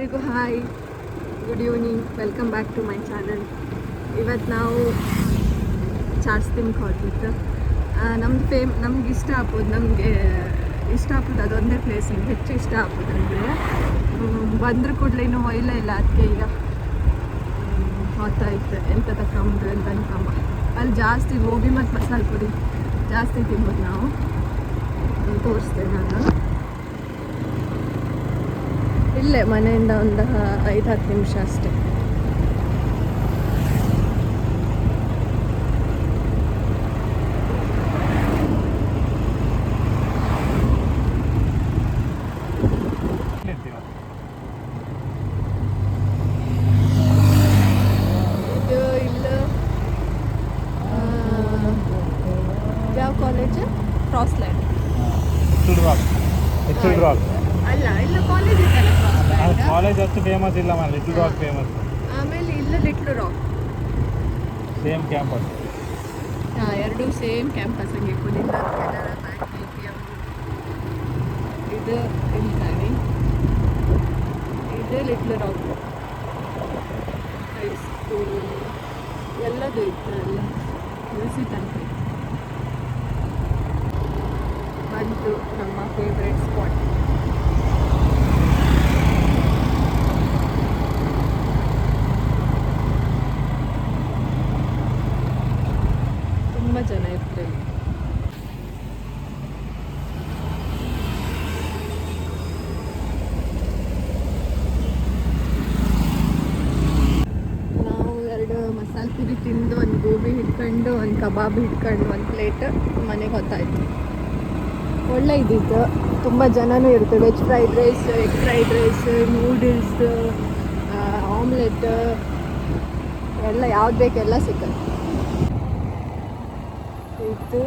ಎಲ್ರಿಗೂ hi, good evening, welcome back to my channel. ಇವತ್ತು ನಾವು ಚಾಟ್ಸ್ ತಿನ್ಕ ಹೊರಟಿತ್ತು. ನಮ್ಗೆ ಇಷ್ಟ ಆಗ್ಬೋದು, ನಮಗೆ ಇಷ್ಟ ಆಗ್ಬೋದು ಅದೊಂದೇ ಪ್ಲೇಸ್ ಹೆಚ್ಚು ಇಷ್ಟ ಆಗ್ಬೋದು. ಅಂದರೆ ಬಂದ್ರೆ ಕೂಡಲೇ ಇನ್ನೂ ಒಯ್ಲೇ ಇಲ್ಲ, ಅದಕ್ಕೆ ಈಗ ಹೊತ್ತಾಯ್ತು ಎಂತ ತಗೊಂಡು ಅಂತ ಅನ್ಕೊಂಬ. ಅಲ್ಲಿ ಜಾಸ್ತಿ ಗೋಬಿ ಮತ್ತು ಮಸಾಲೆ ಪುರಿ ಜಾಸ್ತಿ ತಿನ್ಬೋದು ನಾವು. ತೋರಿಸ್ತೇನೆ ನಾನು. ಇಲ್ಲೇ ಮನೆಯಿಂದ ಒಂದು 5-10 ನಿಮಿಷ ಅಷ್ಟೇ. ಇದು ಇಲ್ಲ ಯಾವ ಕಾಲೇಜ್? ಕ್ರಾಸ್ ಲೈನ್ ಅಲ್ಲ, ಇಲ್ಲ ಕಾಲೇಜ್ ಇತ್ತಲ್ಲ ಕಾಲೇಜ್ ಅಷ್ಟು ಫೇಮಸ್ ಇಲ್ಲ, ಲಿಟಲ್ ರಾಕ್ ಫೇಮಸ್. ಆಮೇಲೆ ಇಲ್ಲ ಲಿಟ್ಲ್ ರಾಕ್, ಸೇಮ್ ಕ್ಯಾಂಪಸ್. ಎರಡೂ ಸೇಮ್ ಕ್ಯಾಂಪಸ್. ಹಂಗೆ ಕುನಿತ ಕೆನರಾ ಬ್ಯಾಂಕ್, ATM. ಇದು ಇಂತಾನೆ, ಇದು ಲಿಟ್ಲ್ ರಾಕ್ ಹೈಸ್ಕೂಲ್, ಎಲ್ಲದೂ ಇತ್ತು. ಎಲ್ಲ ಮ್ಯೂಸಿಕ್ ಅಂತ ಬಂತು ನಮ್ಮ ಫೇವ್ರೆಟ್ ಸ್ಪಾಟ್. ತುಂಬ ಜನ ಇರ್ತಾರೆ. ನಾವು 2 ಮಸಾಲೆ ಪುರಿ ತಿಂದು, ಒಂದು ಗೋಬಿ ಹಿಡ್ಕೊಂಡು, ಒಂದು ಕಬಾಬ್ ಹಿಡ್ಕೊಂಡು, ಒಂದು ಪ್ಲೇಟ್ ಮನೆಗೆ ಹೊತ್ತಾಯ್ತು. ಒಳ್ಳೆ ಇದ್ದಿತ್ತು. ತುಂಬ ಜನನೂ ಇರುತ್ತೆ. Veg fried rice, egg fried rice, noodles, omelette ಎಲ್ಲ ಯಾವ್ದು ಬೇಕು ಎಲ್ಲ ಸಿಕ್ಕತ್ತೆ. ಇದು